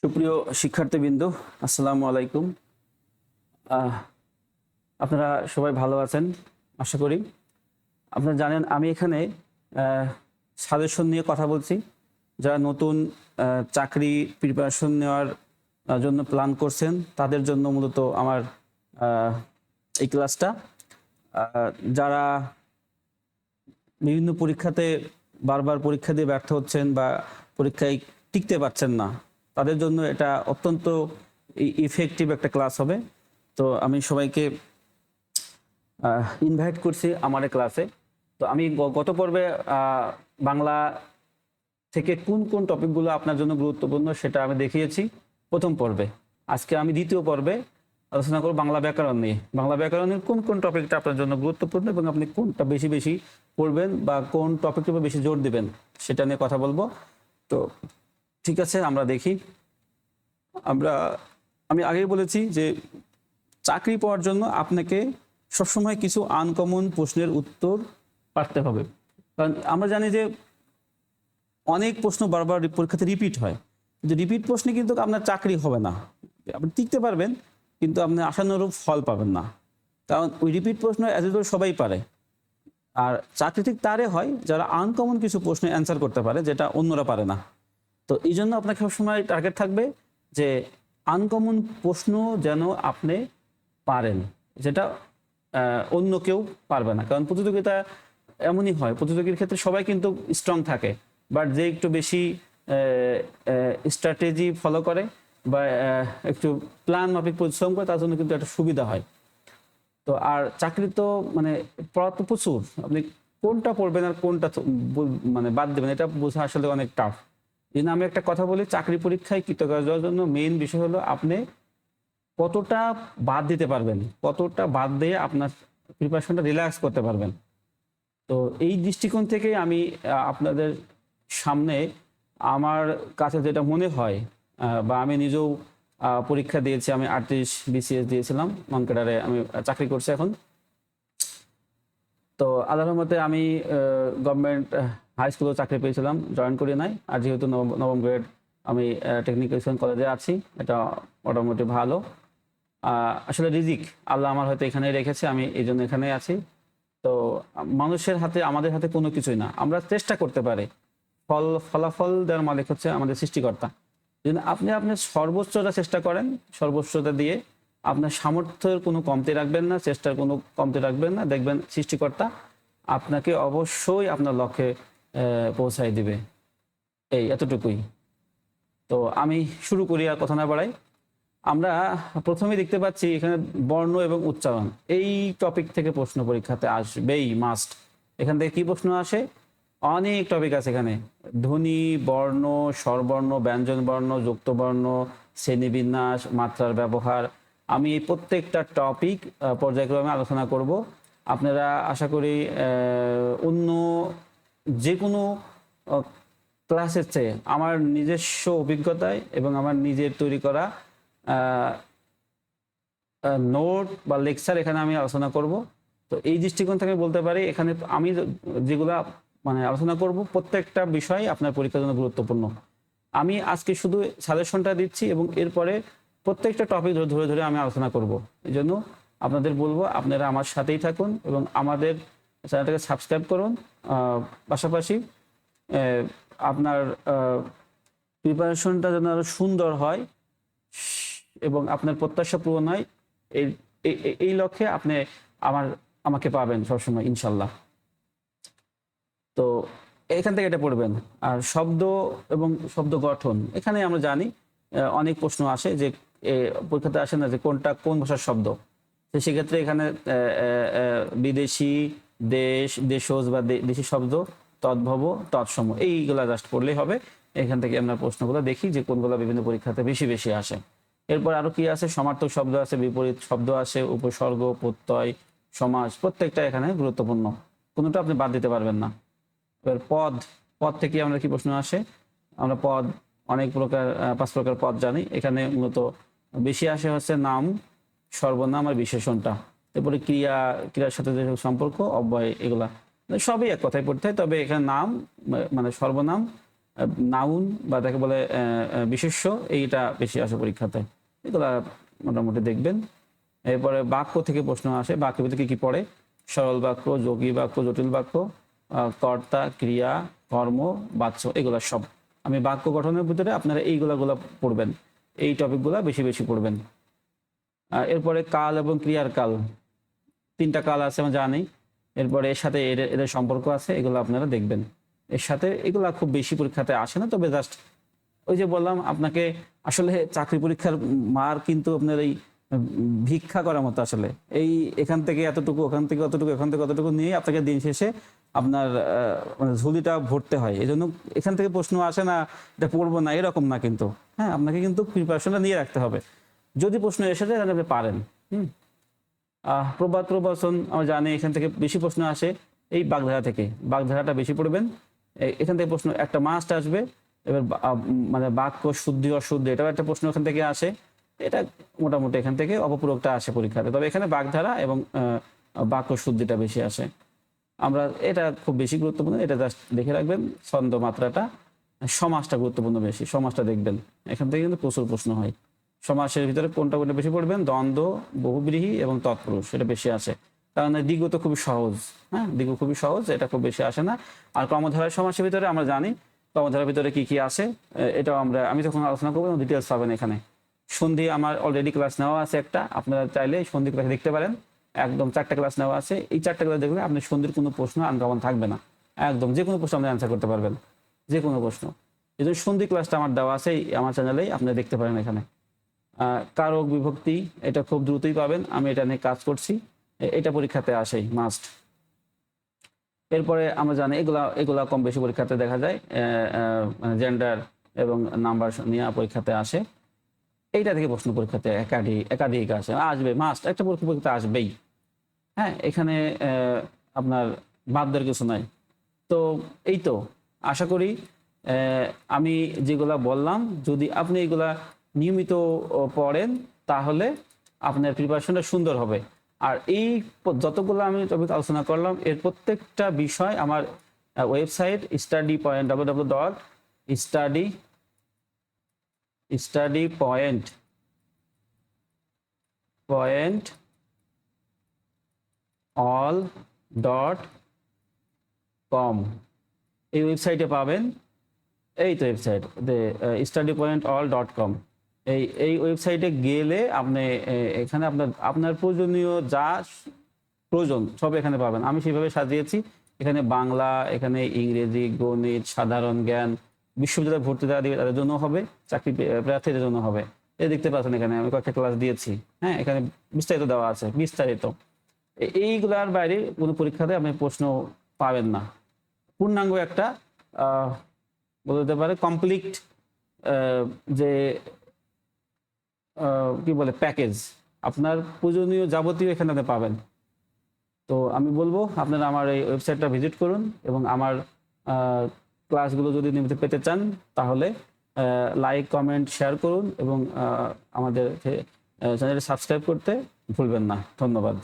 সুপ্রিয় শিক্ষার্থীবৃন্দ, আসসালামু আলাইকুম। আহ, আপনারা সবাই ভালো আছেন আশা করি। আপনারা জানেন আমি এখানে সাজেশন নিয়ে কথা বলছি। যারা নতুন চাকরি প্রিপারেশন নেওয়ার জন্য প্ল্যান করছেন তাদের জন্য মূলত আমার আহ, এই ক্লাসটা। যারা বিভিন্ন পরীক্ষাতে বারবার পরীক্ষা দিয়ে ব্যর্থ হচ্ছেন বা পরীক্ষায় টিকতে পারছেন না, তাদের জন্য এটা অত্যন্ত ইফেক্টিভ একটা ক্লাস হবে। তো আমি সবাইকে ইনভাইট করছি আমার এই ক্লাসে। তো আমি গত পর্বে বাংলা থেকে কোন কোন টপিকগুলো আপনার জন্য গুরুত্বপূর্ণ সেটা আমি দেখিয়েছি প্রথম পর্বে। আজকে আমি দ্বিতীয় পর্বে আলোচনা করব বাংলা ব্যাকরণ নিয়ে। বাংলা ব্যাকরণের কোন কোন টপিকটা আপনার জন্য গুরুত্বপূর্ণ এবং আপনি কোনটা বেশি বেশি পড়বেন বা কোন টপিকের উপর বেশি জোর দিবেন সেটা নিয়ে কথা বলবো। তো ঠিক আছে, আমরা দেখি। আমি আগেই বলেছি যে চাকরি পাওয়ার জন্য আপনাকে সবসময় কিছু আনকমন প্রশ্নের উত্তর পারতে হবে। কারণ আমরা জানি যে অনেক প্রশ্ন বারবার পরীক্ষাতে রিপিট হয়, কিন্তু রিপিট প্রশ্নে কিন্তু আপনার চাকরি হবে না। আপনি টিকতে পারবেন কিন্তু আপনি আশানুরূপ ফল পাবেন না, কারণ ওই রিপিট প্রশ্ন এত সবাই পারে। আর চাকরি ঠিক তারে হয় যারা আনকমন কিছু প্রশ্নের অ্যান্সার করতে পারে যেটা অন্যরা পারে না। তো এই জন্য আপনাকে সবসময় টার্গেট থাকবে যে আনকমন প্রশ্ন যেন আপনি পারেন, যেটা অন্য কেউ পারবে না। কারণ প্রতিযোগিতা এমনই হয়, প্রতিযোগীর ক্ষেত্রে সবাই কিন্তু স্ট্রং থাকে, বাট যে একটু বেশি স্ট্র্যাটেজি ফলো করে বা একটু প্ল্যান মাফিক পরিশ্রম করে তার জন্য কিন্তু একটা সুবিধা হয়। তো আর চাকরি তো মানে পড়া তো প্রচুর, আপনি কোনটা পড়বেন আর কোনটা মানে বাদ দেবেন এটা বোঝা আসলে অনেক টাফ। এই জন্য আমি একটা কথা বলি, চাকরি পরীক্ষায় কৃতকার্য হওয়ার জন্য মেইন বিষয় হলো আপনি কতটা বাদ দিতে পারবেন, কতটা বাদ দিয়ে আপনার প্রিপারেশনটা রিল্যাক্স করতে পারবেন। তো এই দৃষ্টিকোণ থেকে আমি আপনাদের সামনে আমার কাছে যেটা মনে হয়, বা আমি নিজেও পরীক্ষা দিয়েছি, আমি 38 বিসিএস দিয়েছিলাম, নন ক্যাডারে আমি চাকরি করছি এখন। তো আল্লাহর রহমতে আমি গভর্নমেন্ট হাই স্কুলেও চাকরি পেয়েছিলাম, জয়েন করি নাই। আর যেহেতু নবম গ্রেড আমি টেকনিক্যাল কলেজে আছি, এটা মোটামুটি ভালো। আসলে রিজিক আল্লাহ আমার হয়তো এখানেই রেখেছে, আমি এই জন্য এখানেই আছি। তো মানুষের হাতে, আমাদের হাতে কোনো কিছুই না, আমরা চেষ্টা করতে পারি। ফলাফল দেওয়ার মালিক হচ্ছে আমাদের সৃষ্টিকর্তা। যদি আপনি আপনার সর্বোচ্চটা চেষ্টা করেন, সর্বোচ্চটা দিয়ে আপনার সামর্থ্যের কোনো কমতি রাখবেন না, চেষ্টার কোনো কমতি রাখবেন না, দেখবেন সৃষ্টিকর্তা আপনাকে অবশ্যই আপনার লক্ষ্যে পৌঁছায় দিবে। এই এতটুকুই। তো আমি শুরু করি, আর কথা না বাড়াই। আমরা প্রথমেই দেখতে পাচ্ছি এখানে বর্ণ এবং উচ্চারণ, এই টপিক থেকে প্রশ্ন পরীক্ষাতে আসবেই, মাস্ট। এখান থেকে কি প্রশ্ন আসে? অনেক টপিক আছে এখানে, ধ্বনি, বর্ণ, স্বরবর্ণ, ব্যঞ্জন বর্ণ, যুক্ত বর্ণ, শ্রেণীবিন্যাস, মাত্রার ব্যবহার। আমি এই প্রত্যেকটা টপিক পর্যায়ক্রমে আলোচনা করব। আপনারা আশা করি অন্য যে কোনো ক্লাসের চেয়ে আমার নিজস্ব অভিজ্ঞতায় এবং আমার নিজের তৈরি করা নোট বা লেকচার এখানে আমি আলোচনা করব। তো এই দৃষ্টিকোণ থেকে বলতে পারি এখানে আমি যেগুলা মানে আলোচনা করব প্রত্যেকটা বিষয় আপনার পরীক্ষার জন্য গুরুত্বপূর্ণ। আমি আজকে শুধু সাজেশনটা দিচ্ছি এবং এরপরে প্রত্যেকটা টপিক ধরে ধরে আমি আলোচনা করব। এই জন্য আপনাদের বলবো আপনারা আমার সাথেই থাকুন এবং আমাদের চ্যানেলটাকে সাবস্ক্রাইব করুন। পাশাপাশি আপনার প্রিপারেশনটা যেন আরো সুন্দর হয় এবং আপনার প্রত্যাশা পূরণ হয়, এই এই লক্ষ্যে আপনি আমাকে পাবেন সবসময় ইনশাল্লাহ। তো এখান থেকে এটা পড়বেন। আর শব্দ এবং শব্দ গঠন, এখানে আমরা জানি অনেক প্রশ্ন আসে যে পরীক্ষাতে আসে না যে কোনটা কোন ভাষার শব্দ। তো সেক্ষেত্রে এখানে বিদেশি, দেশ, দেশজ বা দেশি শব্দ, তদ্ভব, তৎসম, এইগুলা জাস্ট পড়লেই হবে। এখান থেকে আমরা প্রশ্নগুলো দেখি যে কোনগুলো বিভিন্ন পরীক্ষাতে বেশি বেশি আসে। এরপর আরো কি আছে? সমার্থক শব্দ আছে, বিপরীত শব্দ আছে, উপসর্গ, প্রত্যয়, সমাস, প্রত্যেকটা এখানে গুরুত্বপূর্ণ, কোনোটা আপনি বাদ দিতে পারবেন না। এবার পদ, পদ থেকে আমরা কি প্রশ্ন আসে? আমরা পদ অনেক প্রকার, 5 প্রকার পদ জানি। এখানে মূলত বেশি আসে হচ্ছে নাম, সর্বনাম আর বিশেষণটা। এরপরে ক্রিয়া, ক্রিয়ার সাথে যে সম্পর্ক, অব্যয়, এগুলা সবই এক কথায় পড়তে হয়। তবে এখানে নাম মানে সর্বনাম, নাউন বা তাকে বলে বিশেষ্য, এইটা বেশি আসে পরীক্ষাতে। এগুলা মোটামুটি দেখবেন। এরপরে বাক্য থেকে প্রশ্ন আসে। বাক্যের ভিতরে কি কি পড়ে? সরল বাক্য, যৌগিক বাক্য, জটিল বাক্য, কর্তা, ক্রিয়া, কর্ম, বাচ্য, এগুলা সব। আমি বাক্য গঠনের ভিতরে আপনারা এইগুলা পড়বেন, এই টপিকগুলা বেশি বেশি পড়বেন। এরপরে কাল এবং ক্রিয়ার কাল, 3টা কাল আছে আমরা জানি। এরপরে এর সাথে এদের সম্পর্ক আছে, এগুলো আপনারা দেখবেন। এর সাথে এগুলা খুব বেশি পরীক্ষাতে আসে না, তবে জাস্ট ওই যে বললাম আপনাকে, আসলে চাকরি পরীক্ষার মার কিন্তু আপনার এই ভিক্ষা করার মতো। আসলে এই এখান থেকে এতটুকু, ওখান থেকে অতটুকু, এখান থেকে অতটুকু নিয়ে আপনাকে দিন শেষে আপনার মানে ঝুলিটা ভরতে হয়। এই জন্য এখান থেকে প্রশ্ন আসে না, এটা পড়বো না, এরকম না কিন্তু। হ্যাঁ, আপনাকে কিন্তু প্রিপারেশনটা নিয়ে রাখতে হবে। যদি প্রশ্ন এসে যায় তাহলে আপনি পারেন। প্রবাদ প্রবচন আমরা জানি, এখান থেকে বেশি প্রশ্ন আসে এই বাগধারা থেকে। বাগধারাটা বেশি পড়বেন, এখান থেকে প্রশ্ন একটা মাস্ট আসবে। এবার মানে বাক্য শুদ্ধি অশুদ্ধি, এটাও একটা প্রশ্ন এখান থেকে আসে। এটা মোটামুটি এখান থেকে অপপূরকটা আসে পরীক্ষাতে, তবে এখানে বাগধারা এবং বাক্য শুদ্ধিটা বেশি আসে। আমরা এটা খুব বেশি গুরুত্বপূর্ণ, এটা জাস্ট দেখে রাখবেন। ছন্দ মাত্রাটা, সমাজটা গুরুত্বপূর্ণ বেশি, সমাজটা দেখবেন। এখান থেকে কিন্তু প্রচুর প্রশ্ন হয়। সমাসের ভিতরে কোনটা বেশি পড়বেন? দ্বন্দ্ব, বহুব্রীহি এবং তৎপুরুষ, এটা বেশি আসে। কারণ দ্বিগু তো খুবই সহজ। হ্যাঁ, দ্বিগু খুবই সহজ, এটা খুব বেশি আসে না। আর কর্মধারয় সমাসের ভিতরে আমরা জানি কর্মধারার ভিতরে কি কি আসে, এটাও আমি যখন আলোচনা করবো ডিটেলস পাবেন এখানে। সন্ধি আমার অলরেডি ক্লাস নেওয়া আছে একটা, আপনারা চাইলে সন্ধি ক্লাস দেখতে পারেন। একদম 4টা ক্লাস নেওয়া আছে। এই 4টা ক্লাস দেখলে আপনি সন্ধির কোনো প্রশ্ন আনকমন থাকবে না। একদম যে কোনো প্রশ্ন আপনি অ্যান্সার করতে পারবেন, যে কোনো প্রশ্ন। এই জন্য সন্ধি ক্লাসটা আমার দেওয়া আছে আমার চ্যানেলেই, আপনি দেখতে পারেন এখানে। কারক বিভক্তি, এটা খুব দ্রুতই পাবেন, আমি এটা নিয়ে কাজ করছি। এটা পরীক্ষাতে আসেই মাস্ট। এরপরে আমরা জানি এগুলা কম বেশি পরীক্ষাতে দেখা যায়, মানে জেন্ডার এবং নাম্বার নিয়ে পরীক্ষাতে আসে। এইটা থেকে প্রশ্ন পরীক্ষাতে একাধিক আসবে মাস্ট, একটা পরীক্ষাতে আসবেই। হ্যাঁ, এখানে আপনার বাধ্যের কিছু নাই। তো এই তো আশা করি আমি যেগুলা বললাম, যদি আপনি এগুলা নিয়মিত পড়েন তাহলে আপনার প্রিপারেশনটা সুন্দর হবে। আর এই যতগুলো আমি টপিক আলোচনা করলাম, এর প্রত্যেকটা বিষয় আমার ওয়েবসাইট স্টাডি পয়েন্ট www.studypointall.com, এই ওয়েবসাইটে পাবেন। এই তো ওয়েবসাইট studypointall.com। এই ওয়েবসাইটে গেলে আপনি এখানে আপনার প্রয়োজনীয় যা প্রয়োজন সব এখানে পাবেন। আমি সেভাবে সাজিয়েছি। এখানে বাংলা, এখানে ইংরেজি, গণিত, সাধারণ জ্ঞান, বিশ্ববিদ্যালয়ে ভর্তি তাদের জন্য হবে, চাকরি প্রার্থীদের জন্য হবে। এই দেখতে পাচ্ছেন এখানে আমি কয়েকটা ক্লাস দিয়েছি। হ্যাঁ, এখানে বিস্তারিত দেওয়া আছে, বিস্তারিত। এইগুলার বাইরে কোনো পরীক্ষাতে আপনি প্রশ্ন পাবেন না। পূর্ণাঙ্গ একটা বলতে পারে কমপ্লিট যে কি বলে প্যাকেজ, আপনার প্রয়োজনীয় যাবতীয় এখানে আপনি পাবেন। তো আমি বলবো আপনারা আমার এই ওয়েবসাইটটা ভিজিট করুন, এবং আমার ক্লাসগুলো যদি নিয়মিত পেতে চান তাহলে লাইক, কমেন্ট, শেয়ার করুন, এবং আমাদের চ্যানেলটি সাবস্ক্রাইব করতে ভুলবেন না। ধন্যবাদ।